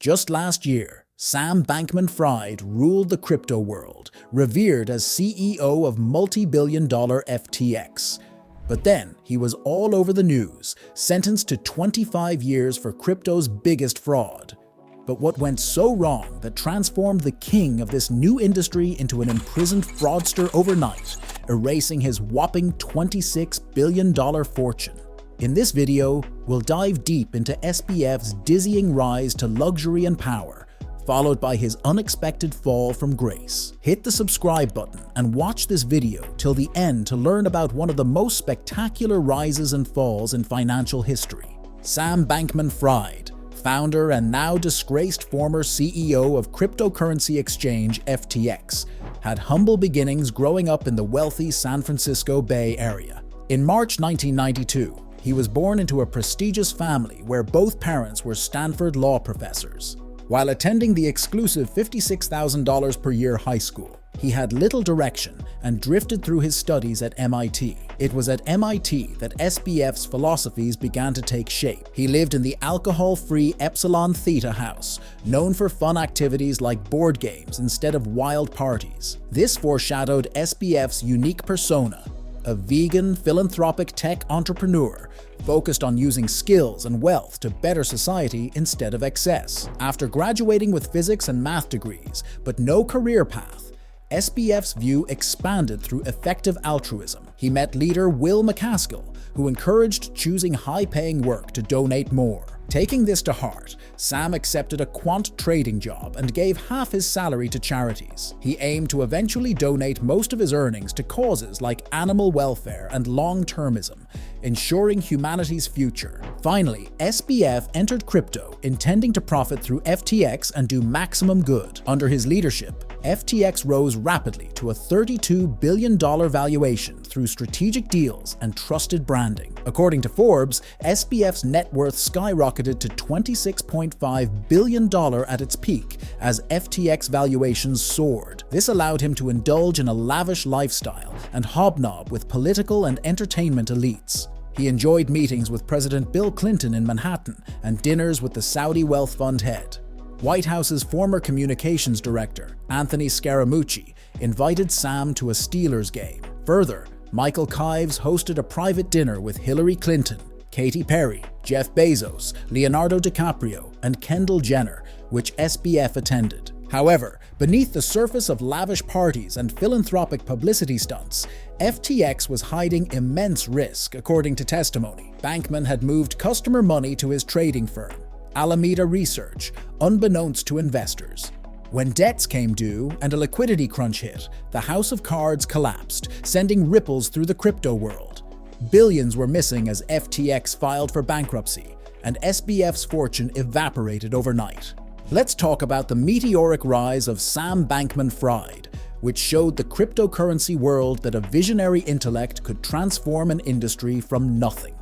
Just last year, Sam Bankman-Fried ruled the crypto world, revered as CEO of multi-billion-dollar FTX. But then, he was all over the news, sentenced to 25 years for crypto's biggest fraud. But what went so wrong that transformed the king of this new industry into an imprisoned fraudster overnight, erasing his whopping $26 billion fortune? In this video, we'll dive deep into SBF's dizzying rise to luxury and power, followed by his unexpected fall from grace. Hit the subscribe button and watch this video till the end to learn about one of the most spectacular rises and falls in financial history. Sam Bankman-Fried, founder and now disgraced former CEO of cryptocurrency exchange FTX, had humble beginnings growing up in the wealthy San Francisco Bay Area. In March 1992, he was born into a prestigious family where both parents were Stanford law professors. While attending the exclusive $56,000 per year high school, he had little direction and drifted through his studies at MIT. It was at MIT that SBF's philosophies began to take shape. He lived in the alcohol-free Epsilon Theta house, known for fun activities like board games instead of wild parties. This foreshadowed SBF's unique persona, a vegan, philanthropic tech entrepreneur focused on using skills and wealth to better society instead of excess. After graduating with physics and math degrees, but no career path, SBF's view expanded through effective altruism. He met leader Will MacAskill, who encouraged choosing high-paying work to donate more. Taking this to heart, Sam accepted a quant trading job and gave half his salary to charities. He aimed to eventually donate most of his earnings to causes like animal welfare and long-termism, ensuring humanity's future. Finally, SBF entered crypto, intending to profit through FTX and do maximum good. Under his leadership, FTX rose rapidly to a $32 billion valuation through strategic deals and trusted branding. According to Forbes, SBF's net worth skyrocketed to $26.5 billion at its peak as FTX valuations soared. This allowed him to indulge in a lavish lifestyle and hobnob with political and entertainment elites. He enjoyed meetings with President Bill Clinton in Manhattan and dinners with the Saudi wealth fund head. White House's former communications director, Anthony Scaramucci, invited Sam to a Steelers game. Further, Michael Kives hosted a private dinner with Hillary Clinton, Katy Perry, Jeff Bezos, Leonardo DiCaprio, and Kendall Jenner, which SBF attended. However, beneath the surface of lavish parties and philanthropic publicity stunts, FTX was hiding immense risk, according to testimony. Bankman had moved customer money to his trading firm, Alameda Research, unbeknownst to investors. When debts came due and a liquidity crunch hit, the house of cards collapsed, sending ripples through the crypto world. Billions were missing as FTX filed for bankruptcy, and SBF's fortune evaporated overnight. Let's talk about the meteoric rise of Sam Bankman-Fried, which showed the cryptocurrency world that a visionary intellect could transform an industry from nothing.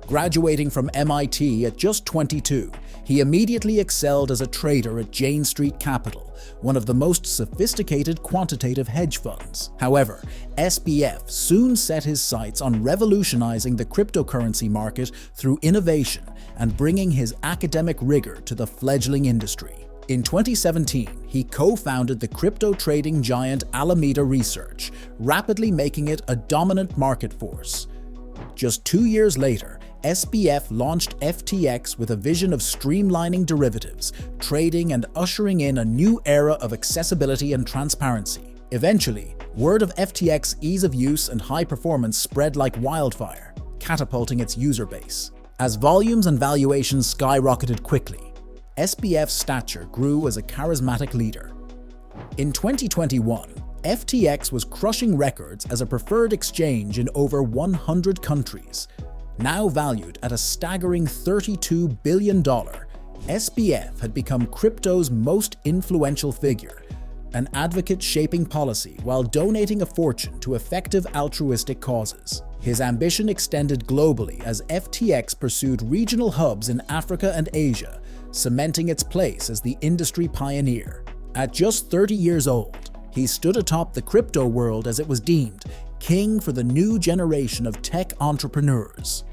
Graduating from MIT at just 22, he immediately excelled as a trader at Jane Street Capital, one of the most sophisticated quantitative hedge funds. However, SBF soon set his sights on revolutionizing the cryptocurrency market through innovation and bringing his academic rigor to the fledgling industry. In 2017, he co-founded the crypto trading giant Alameda Research, rapidly making it a dominant market force. Just 2 years later, SBF launched FTX with a vision of streamlining derivatives, trading, and ushering in a new era of accessibility and transparency. Eventually, word of FTX's ease of use and high performance spread like wildfire, catapulting its user base. As volumes and valuations skyrocketed quickly, SBF's stature grew as a charismatic leader. In 2021, FTX was crushing records as a preferred exchange in over 100 countries. Now valued at a staggering $32 billion, SBF had become crypto's most influential figure, an advocate shaping policy while donating a fortune to effective altruistic causes. His ambition extended globally as FTX pursued regional hubs in Africa and Asia, cementing its place as the industry pioneer. At just 30 years old, he stood atop the crypto world as it was deemed king for the new generation of tech entrepreneurs.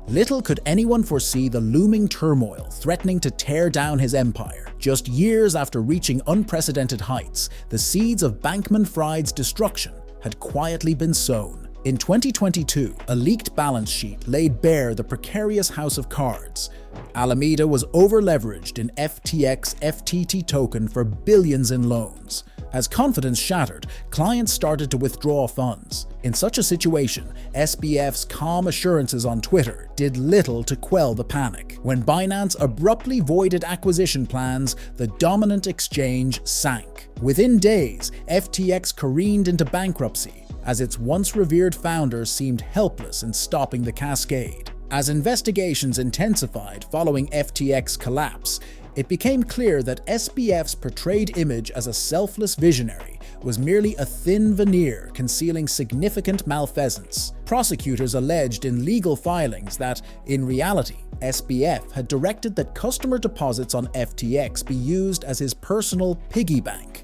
Little could anyone foresee the looming turmoil threatening to tear down his empire. Just years after reaching unprecedented heights, the seeds of Bankman-Fried's destruction had quietly been sown. In 2022, a leaked balance sheet laid bare the precarious house of cards. Alameda was over-leveraged in FTX FTT token for billions in loans. As confidence shattered, clients started to withdraw funds. In such a situation, SBF's calm assurances on Twitter did little to quell the panic. When Binance abruptly voided acquisition plans, the dominant exchange sank. Within days, FTX careened into bankruptcy, as its once revered founders seemed helpless in stopping the cascade. As investigations intensified following FTX's collapse, it became clear that SBF's portrayed image as a selfless visionary was merely a thin veneer concealing significant malfeasance. Prosecutors alleged in legal filings that, in reality, SBF had directed that customer deposits on FTX be used as his personal piggy bank,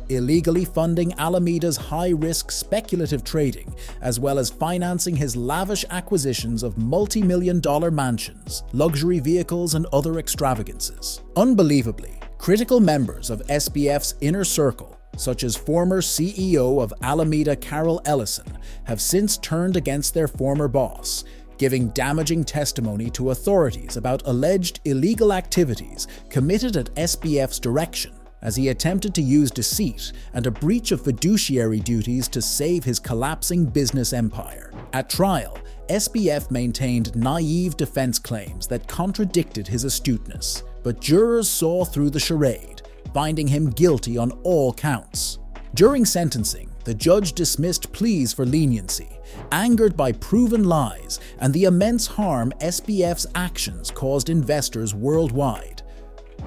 illegally funding Alameda's high-risk speculative trading, as well as financing his lavish acquisitions of multi-million-dollar mansions, luxury vehicles, and other extravagances. Unbelievably, critical members of SBF's inner circle, such as former CEO of Alameda Carol Ellison, have since turned against their former boss, giving damaging testimony to authorities about alleged illegal activities committed at SBF's direction, as he attempted to use deceit and a breach of fiduciary duties to save his collapsing business empire. At trial, SBF maintained naive defense claims that contradicted his astuteness, but jurors saw through the charade, finding him guilty on all counts. During sentencing, the judge dismissed pleas for leniency, angered by proven lies and the immense harm SBF's actions caused investors worldwide.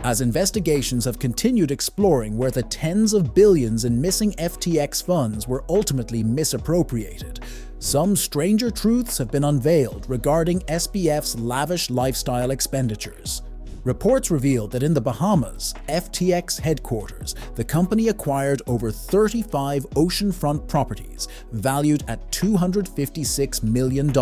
As investigations have continued exploring where the tens of billions in missing FTX funds were ultimately misappropriated, some stranger truths have been unveiled regarding SBF's lavish lifestyle expenditures. Reports revealed that in the Bahamas, FTX headquarters, the company acquired over 35 oceanfront properties valued at $256 million,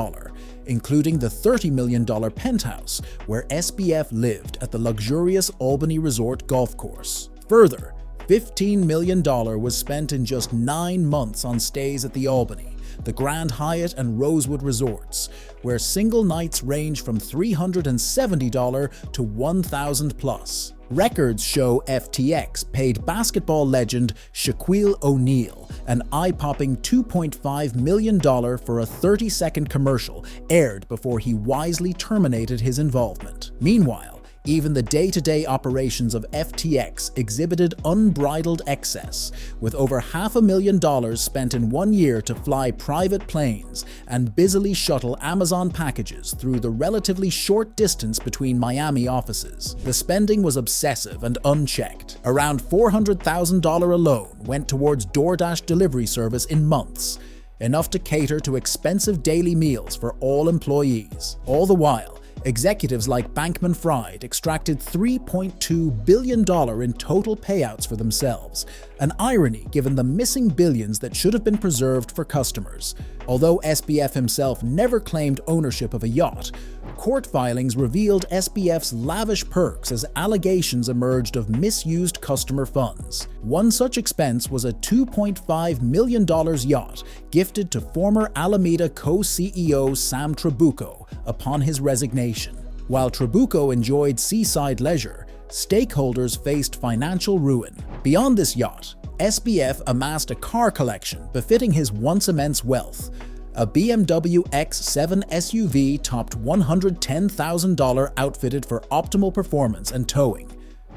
including the $30 million penthouse where SBF lived at the luxurious Albany Resort golf course. Further, $15 million was spent in just 9 months on stays at the Albany, the Grand Hyatt and Rosewood resorts, where single nights range from $370 to $1,000 plus. Records show FTX paid basketball legend Shaquille O'Neal an eye-popping $2.5 million for a 30-second commercial aired before he wisely terminated his involvement. Meanwhile, even the day-to-day operations of FTX exhibited unbridled excess, with over $500,000 spent in 1 year to fly private planes and busily shuttle Amazon packages through the relatively short distance between Miami offices. The spending was obsessive and unchecked. Around $400,000 alone went towards DoorDash delivery service in months, enough to cater to expensive daily meals for all employees. All the while, executives like Bankman-Fried extracted $3.2 billion in total payouts for themselves, an irony given the missing billions that should have been preserved for customers. Although SBF himself never claimed ownership of a yacht, court filings revealed SBF's lavish perks as allegations emerged of misused customer funds. One such expense was a $2.5 million yacht gifted to former Alameda co-CEO Sam Trabucco upon his resignation. While Trabucco enjoyed seaside leisure, stakeholders faced financial ruin. Beyond this yacht, SBF amassed a car collection befitting his once immense wealth. A BMW X7 SUV topped $110,000 outfitted for optimal performance and towing.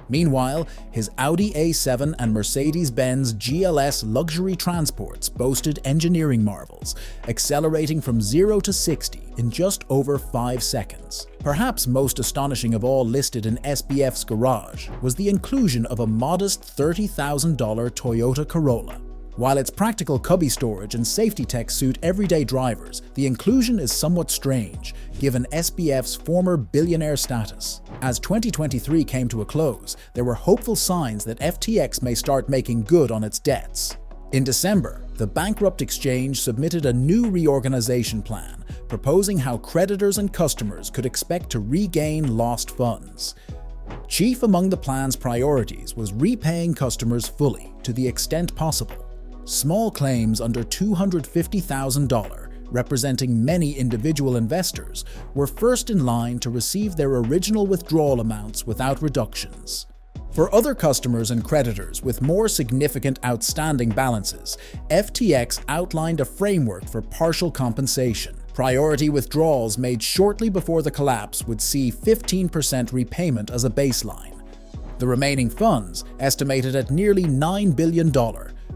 Meanwhile, his Audi A7 and Mercedes-Benz GLS luxury transports boasted engineering marvels, accelerating from 0 to 60 in just over 5 seconds. Perhaps most astonishing of all listed in SBF's garage was the inclusion of a modest $30,000 Toyota Corolla. While its practical cubby storage and safety tech suit everyday drivers, the inclusion is somewhat strange, given SBF's former billionaire status. As 2023 came to a close, there were hopeful signs that FTX may start making good on its debts. In December, the bankrupt exchange submitted a new reorganization plan, proposing how creditors and customers could expect to regain lost funds. Chief among the plan's priorities was repaying customers fully to the extent possible. Small claims under $250,000, representing many individual investors, were first in line to receive their original withdrawal amounts without reductions. For other customers and creditors with more significant outstanding balances, FTX outlined a framework for partial compensation. Priority withdrawals made shortly before the collapse would see 15% repayment as a baseline. The remaining funds, estimated at nearly $9 billion,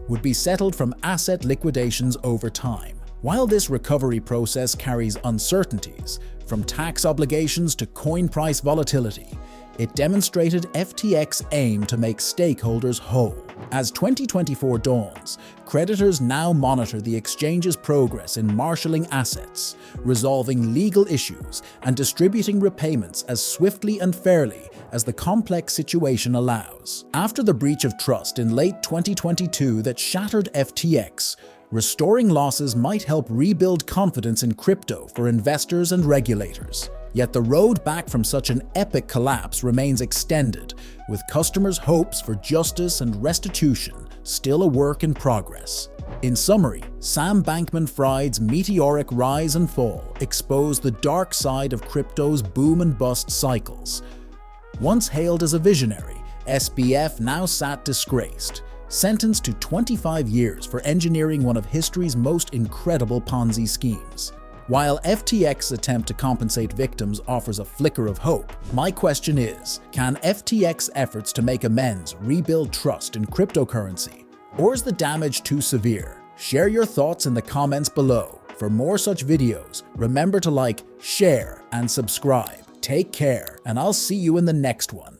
would be settled from asset liquidations over time. While this recovery process carries uncertainties, from tax obligations to coin price volatility, it demonstrated FTX's aim to make stakeholders whole. As 2024 dawns, creditors now monitor the exchange's progress in marshalling assets, resolving legal issues, and distributing repayments as swiftly and fairly as the complex situation allows. After the breach of trust in late 2022 that shattered FTX, restoring losses might help rebuild confidence in crypto for investors and regulators. Yet the road back from such an epic collapse remains extended, with customers' hopes for justice and restitution still a work in progress. In summary, Sam Bankman-Fried's meteoric rise and fall exposed the dark side of crypto's boom and bust cycles. Once hailed as a visionary, SBF now sat disgraced, sentenced to 25 years for engineering one of history's most incredible Ponzi schemes. While FTX's attempt to compensate victims offers a flicker of hope, my question is, can FTX's efforts to make amends rebuild trust in cryptocurrency? Or is the damage too severe? Share your thoughts in the comments below. For more such videos, remember to like, share, and subscribe. Take care, and I'll see you in the next one.